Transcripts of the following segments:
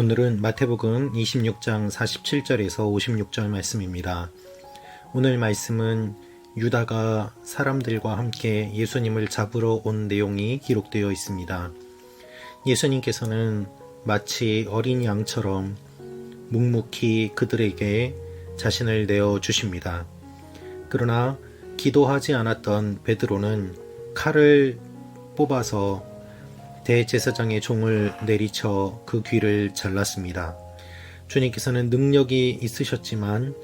오늘은 마태복음 26장 47절에서 56절 말씀입니다. 오늘 말씀은 유다가 사람들과 함께 예수님을 잡으러 온 내용이 기록되어 있습니다. 예수님께서는 마치 어린 양처럼 묵묵히 그들에게 자신을 내어주십니다. 그러나 기도하지 않았던 베드로는 칼을 뽑아서 대제사장의 종을 내리쳐 그 귀를 잘랐습니다. 주님께서는 능력이 있으셨지만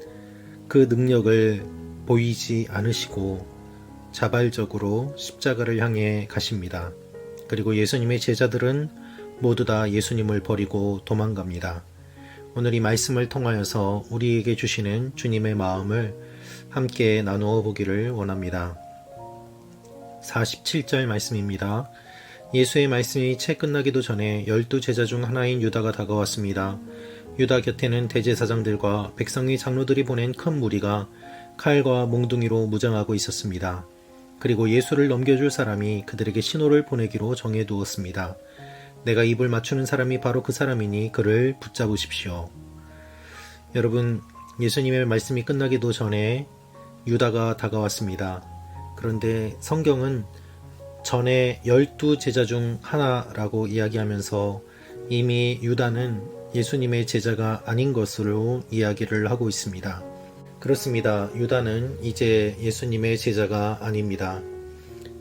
그 능력을 보이지 않으시고 자발적으로 십자가를 향해 가십니다. 그리고 예수님의 제자들은 모두 다 예수님을 버리고 도망갑니다. 오늘 이 말씀을 통하여서 우리에게 주시는 주님의 마음을 함께 나누어 보기를 원합니다. 47절 말씀입니다. 예수의 말씀이 채 끝나기도 전에 12 제자 중 하나인 유다가 다가왔습니다. 유다 곁에는 대제사장들과 백성의 장로들이 보낸 큰 무리가 칼과 몽둥이로 무장하고 있었습니다. 그리고 예수를 넘겨줄 사람이 그들에게 신호를 보내기로 정해두었습니다. 내가 입을 맞추는 사람이 바로 그 사람이니 그를 붙잡으십시오. 여러분, 예수님의 말씀이 끝나기도 전에 유다가 다가왔습니다. 그런데 성경은 전에 12 제자 중 하나라고 이야기하면서 이미 유다는 예수님의 제자가 아닌 것으로 이야기를 하고 있습니다. 그렇습니다. 유다는 이제 예수님의 제자가 아닙니다.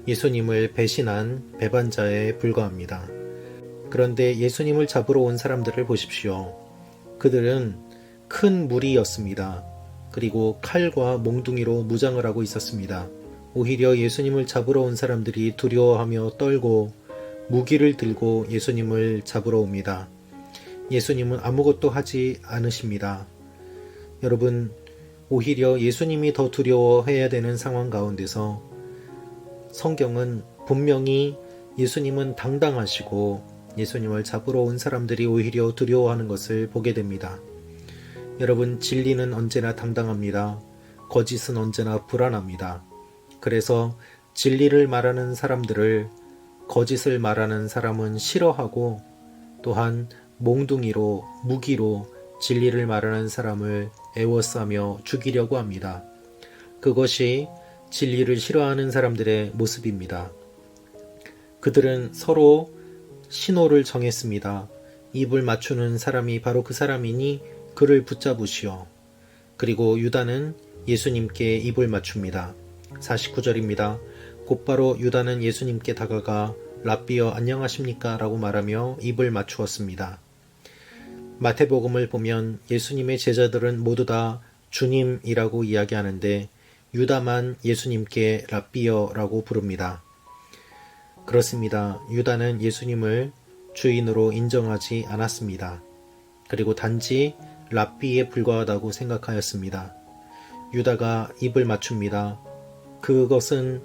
예수님을 배신한 배반자에 불과합니다. 그런데 예수님을 잡으러 온 사람들을 보십시오. 그들은 큰 무리였습니다. 그리고 칼과 몽둥이로 무장을 하고 있었습니다. 오히려 예수님을 잡으러 온 사람들이 두려워하며 떨고 무기를 들고 예수님을 잡으러 옵니다. 예수님은 아무것도 하지 않으십니다. 여러분, 오히려 예수님이 더 두려워해야 되는 상황 가운데서 성경은 분명히 예수님은 당당하시고 예수님을 잡으러 온 사람들이 오히려 두려워하는 것을 보게 됩니다. 여러분, 진리는 언제나 당당합니다. 거짓은 언제나 불안합니다. 그래서 진리를 말하는 사람들을 거짓을 말하는 사람은 싫어하고 또한 몽둥이로 무기로 진리를 말하는 사람을 애워싸며 죽이려고 합니다. 그것이 진리를 싫어하는 사람들의 모습입니다. 그들은 서로 신호를 정했습니다. 입을 맞추는 사람이 바로 그 사람이니 그를 붙잡으시오. 그리고 유다는 예수님께 입을 맞춥니다. 49절입니다. 곧바로 유다는 예수님께 다가가 랍비여 안녕하십니까? 라고 말하며 입을 맞추었습니다. 마태복음을 보면 예수님의 제자들은 모두 다 주님이라고 이야기하는데 유다만 예수님께 랍비여 라고 부릅니다. 그렇습니다. 유다는 예수님을 주인으로 인정하지 않았습니다. 그리고 단지 랍비에 불과하다고 생각하였습니다. 유다가 입을 맞춥니다. 그것은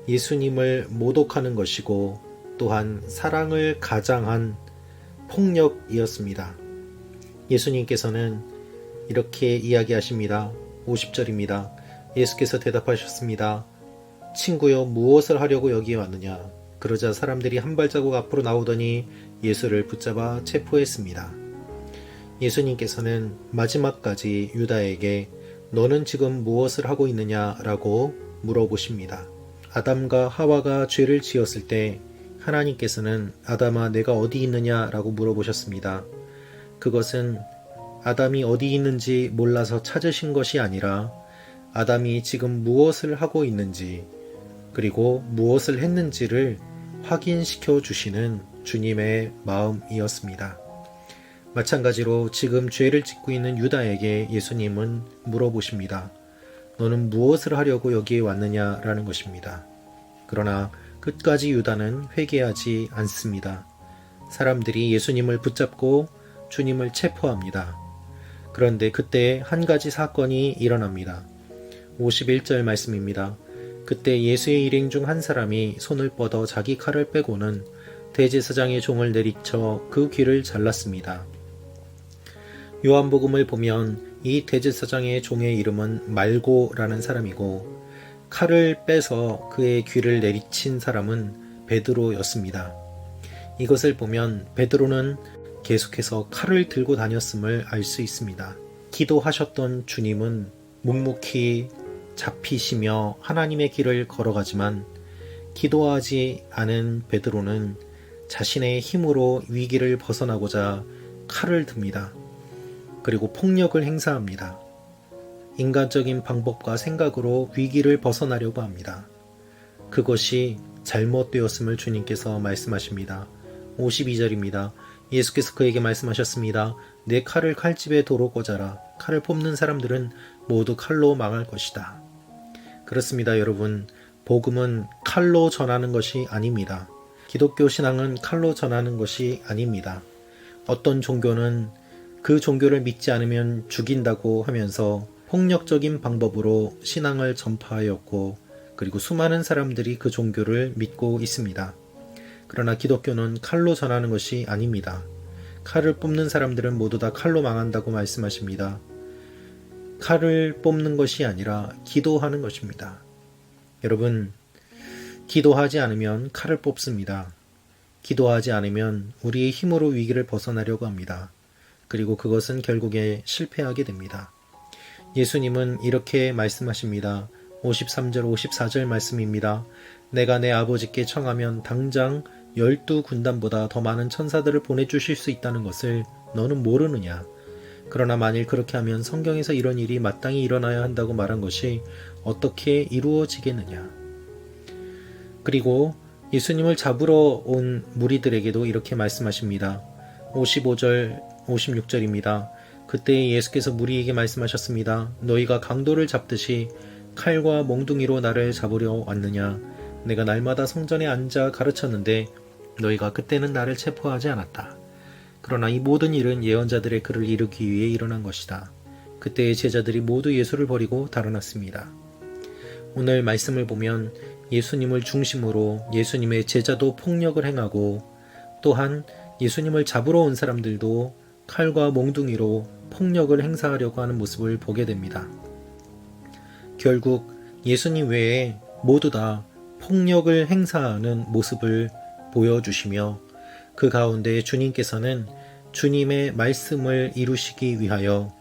예수님을 모독하는 것이고 또한 사랑을 가장한 폭력이었습니다. 예수님께서는 이렇게 이야기하십니다. 50절입니다. 예수께서 대답하셨습니다. 친구여, 무엇을 하려고 여기에 왔느냐? 그러자 사람들이 한 발자국 앞으로 나오더니 예수를 붙잡아 체포했습니다. 예수님께서는 마지막까지 유다에게 너는 지금 무엇을 하고 있느냐라고 물어보십니다. 아담과 하와가 죄를 지었을 때 하나님께서는 아담아 내가 어디 있느냐라고 물어보셨습니다. 그것은 아담이 어디 있는지 몰라서 찾으신 것이 아니라 아담이 지금 무엇을 하고 있는지 그리고 무엇을 했는지를 확인시켜 주시는 주님의 마음이었습니다. 마찬가지로 지금 죄를 짓고 있는 유다에게 예수님은 물어보십니다. 너는 무엇을 하려고 여기에 왔느냐라는 것입니다. 그러나 끝까지 유다는 회개하지 않습니다. 사람들이 예수님을 붙잡고 주님을 체포합니다. 그런데 그때 한 가지 사건이 일어납니다. 51절 말씀입니다. 그때 예수의 일행 중 한 사람이 손을 뻗어 자기 칼을 빼고는 대제사장의 종을 내리쳐 그 귀를 잘랐습니다. 요한복음을 보면 이 대제사장의 종의 이름은 말고라는 사람이고 칼을 빼서 그의 귀를 내리친 사람은 베드로였습니다. 이것을 보면 베드로는 계속해서 칼을 들고 다녔음을 알 수 있습니다. 기도하셨던 주님은 묵묵히 잡히시며 하나님의 길을 걸어가지만 기도하지 않은 베드로는 자신의 힘으로 위기를 벗어나고자 칼을 듭니다. 그리고 폭력을 행사합니다. 인간적인 방법과 생각으로 위기를 벗어나려고 합니다. 그것이 잘못되었음을 주님께서 말씀하십니다. 52절입니다. 예수께서 그에게 말씀하셨습니다. 내 칼을 칼집에 도로 꽂아라. 칼을 뽑는 사람들은 모두 칼로 망할 것이다. 그렇습니다, 여러분. 복음은 칼로 전하는 것이 아닙니다. 기독교 신앙은 칼로 전하는 것이 아닙니다. 어떤 종교는 그 종교를 믿지 않으면 죽인다고 하면서 폭력적인 방법으로 신앙을 전파하였고, 그리고 수많은 사람들이 그 종교를 믿고 있습니다. 그러나 기독교는 칼로 전하는 것이 아닙니다. 칼을 뽑는 사람들은 모두 다 칼로 망한다고 말씀하십니다. 칼을 뽑는 것이 아니라 기도하는 것입니다. 여러분, 기도하지 않으면 칼을 뽑습니다. 기도하지 않으면 우리의 힘으로 위기를 벗어나려고 합니다. 그리고 그것은 결국에 실패하게 됩니다. 예수님은 이렇게 말씀하십니다. 53절 54절 말씀입니다. 내가 내 아버지께 청하면 당장 12군단보다 더 많은 천사들을 보내주실 수 있다는 것을 너는 모르느냐? 그러나 만일 그렇게 하면 성경에서 이런 일이 마땅히 일어나야 한다고 말한 것이 어떻게 이루어지겠느냐? 그리고 예수님을 잡으러 온 무리들에게도 이렇게 말씀하십니다. 55절 56절입니다. 그때 예수께서 무리에게 말씀하셨습니다. 너희가 강도를 잡듯이 칼과 몽둥이로 나를 잡으려 왔느냐? 내가 날마다 성전에 앉아 가르쳤는데 너희가 그때는 나를 체포하지 않았다. 그러나 이 모든 일은 예언자들의 글을 이루기 위해 일어난 것이다. 그때의 제자들이 모두 예수를 버리고 달아났습니다. 오늘 말씀을 보면 예수님을 중심으로 예수님의 제자도 폭력을 행하고, 또한 예수님을 잡으러 온 사람들도 칼과 몽둥이로 폭력을 행사하려고 하는 모습을 보게 됩니다. 결국 예수님 외에 모두 다 폭력을 행사하는 모습을 보여주시며, 그 가운데 주님께서는 주님의 말씀을 이루시기 위하여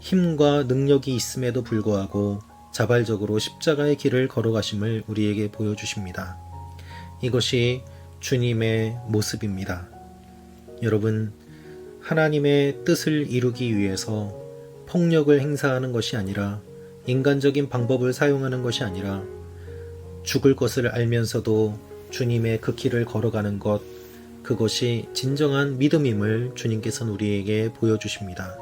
힘과 능력이 있음에도 불구하고 자발적으로 십자가의 길을 걸어가심을 우리에게 보여주십니다. 이것이 주님의 모습입니다. 여러분, 하나님의 뜻을 이루기 위해서 폭력을 행사하는 것이 아니라, 인간적인 방법을 사용하는 것이 아니라, 죽을 것을 알면서도 주님의 그 길을 걸어가는 것, 그것이 진정한 믿음임을 주님께서는 우리에게 보여주십니다.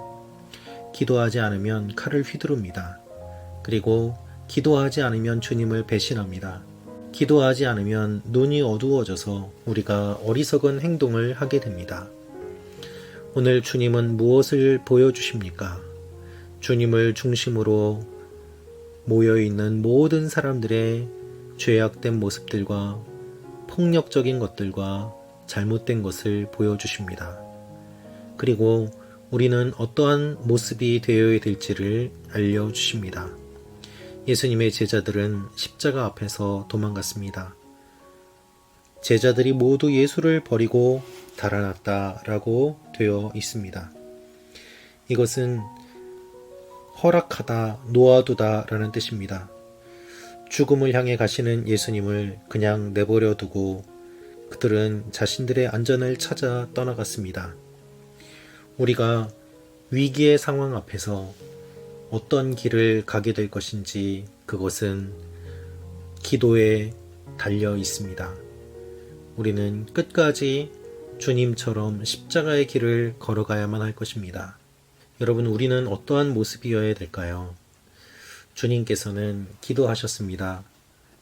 기도하지 않으면 칼을 휘두릅니다. 그리고 기도하지 않으면 주님을 배신합니다. 기도하지 않으면 눈이 어두워져서 우리가 어리석은 행동을 하게 됩니다. 오늘 주님은 무엇을 보여주십니까? 주님을 중심으로 모여있는 모든 사람들의 죄악된 모습들과 폭력적인 것들과 잘못된 것을 보여주십니다. 그리고 우리는 어떠한 모습이 되어야 될지를 알려주십니다. 예수님의 제자들은 십자가 앞에서 도망갔습니다. 제자들이 모두 예수를 버리고 달아났다라고 되어 있습니다. 이것은 허락하다, 놓아두다 라는 뜻입니다. 죽음을 향해 가시는 예수님을 그냥 내버려 두고 그들은 자신들의 안전을 찾아 떠나갔습니다. 우리가 위기의 상황 앞에서 어떤 길을 가게 될 것인지 그것은 기도에 달려 있습니다. 우리는 끝까지 주님처럼 십자가의 길을 걸어가야만 할 것입니다. 여러분, 우리는 어떠한 모습이어야 될까요? 주님께서는 기도하셨습니다.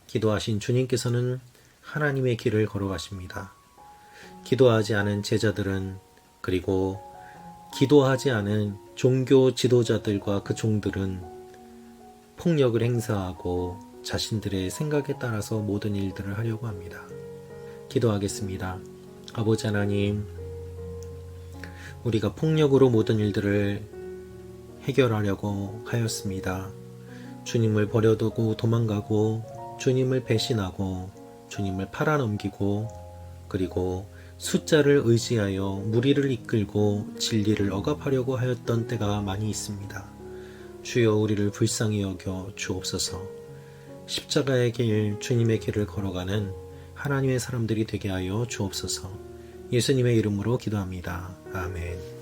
기도하신 주님께서는 하나님의 길을 걸어가십니다. 기도하지 않은 제자들은, 그리고 기도하지 않은 종교 지도자들과 그 종들은 폭력을 행사하고 자신들의 생각에 따라서 모든 일들을 하려고 합니다. 기도하겠습니다. 아버지 하나님, 우리가 폭력으로 모든 일들을 해결하려고 하였습니다. 주님을 버려두고 도망가고, 주님을 배신하고, 주님을 팔아넘기고, 그리고 숫자를 의지하여 무리를 이끌고 진리를 억압하려고 하였던 때가 많이 있습니다. 주여 우리를 불쌍히 여겨 주옵소서. 십자가의 길, 주님의 길을 걸어가는 하나님의 사람들이 되게 하여 주옵소서. 예수님의 이름으로 기도합니다. 아멘.